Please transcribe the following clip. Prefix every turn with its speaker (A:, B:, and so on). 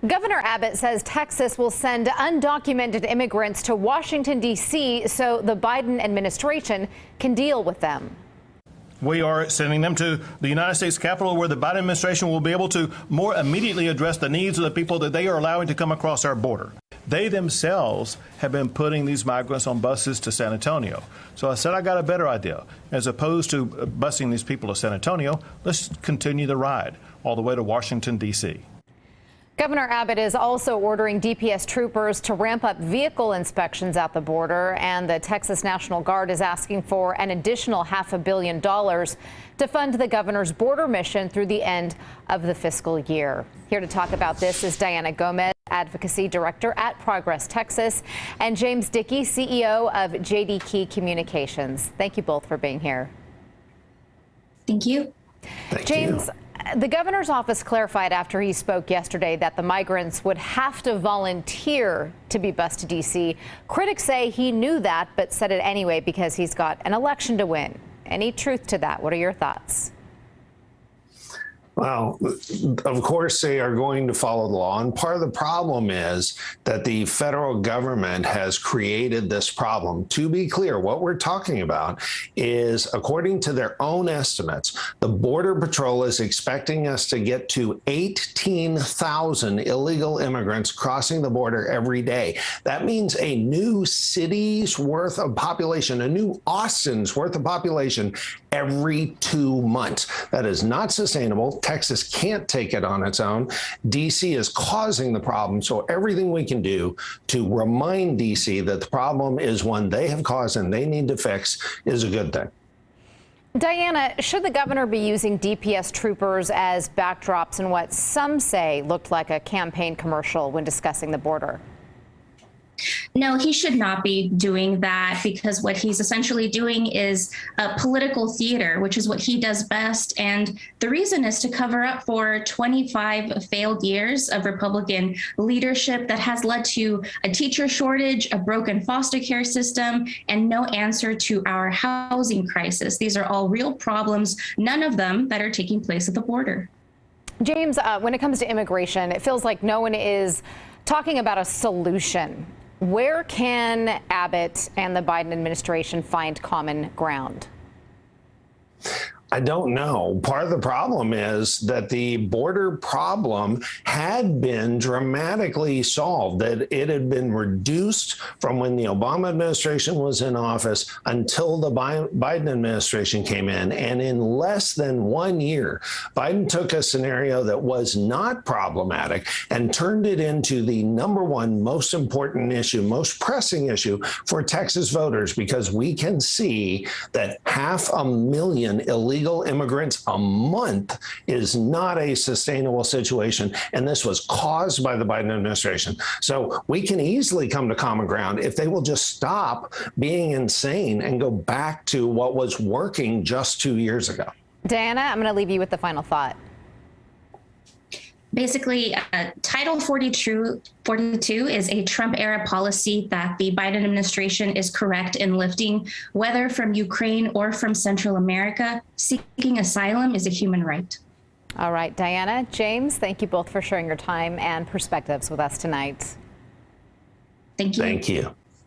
A: Governor Abbott says Texas will send undocumented immigrants to Washington, D.C. so the Biden administration can deal with them.
B: We are sending them to the United States Capitol, where the Biden administration will be able to more immediately address the needs of the people that they are allowing to come across our border. They themselves have been putting these migrants on buses to San Antonio. So I said, I got a better idea. As opposed to busing these people to San Antonio, let's continue the ride all the way to Washington, D.C.
A: Governor Abbott is also ordering DPS troopers to ramp up vehicle inspections at the border, and the Texas National Guard is asking for an additional $500 million to fund the governor's border mission through the end of the fiscal year. Here to talk about this is Diana Gomez, Advocacy Director at Progress Texas, and James Dickey, CEO of JD Key Communications. Thank you both for being here.
C: Thank you.
A: James, the governor's office clarified after he spoke yesterday that the migrants would have to volunteer to be bused to D.C. Critics say he knew that, but said it anyway because he's got an election to win. Any truth to that? What are your thoughts?
D: Well, of course, they are going to follow the law. And part of the problem is that the federal government has created this problem. To be clear, what we're talking about is, according to their own estimates, the Border Patrol is expecting us to get to 18,000 illegal immigrants crossing the border every day. That means a new city's worth of population, a new Austin's worth of population every 2 months. That is not sustainable. Texas can't take it on its own. D.C. is causing the problem, so everything we can do to remind D.C. that the problem is one they have caused and they need to fix is a good thing.
A: Diana, should the governor be using DPS troopers as backdrops in what some say looked like a campaign commercial when discussing the border?
C: No, he should not be doing that, because what he's essentially doing is political theater, which is what he does best. And the reason is to cover up for 25 failed years of Republican leadership that has led to a teacher shortage, a broken foster care system, and no answer to our housing crisis. These are all real problems, none of them that are taking place at the border.
A: James, when it comes to immigration, it feels like no one is talking about a solution. Where can Abbott and the Biden administration find common ground?
D: I don't know. Part of the problem is that the border problem had been dramatically solved, that it had been reduced from when the Obama administration was in office until the Biden administration came in. And in less than 1 year, Biden took a scenario that was not problematic and turned it into the #1 most important issue, most pressing issue for Texas voters, because we can see that 500,000 illegal immigrants a month is not a sustainable situation. And this was caused by the Biden administration. So we can easily come to common ground if they will just stop being insane and go back to what was working just 2 years ago.
A: Diana, I'm going to leave you with the final thought.
C: Basically, Title 42 is a Trump-era policy that the Biden administration is correct in lifting, whether from Ukraine or from Central America. Seeking asylum is a human right.
A: All right, Diana, James, thank you both for sharing your time and perspectives with us tonight.
C: Thank you.
D: Thank you.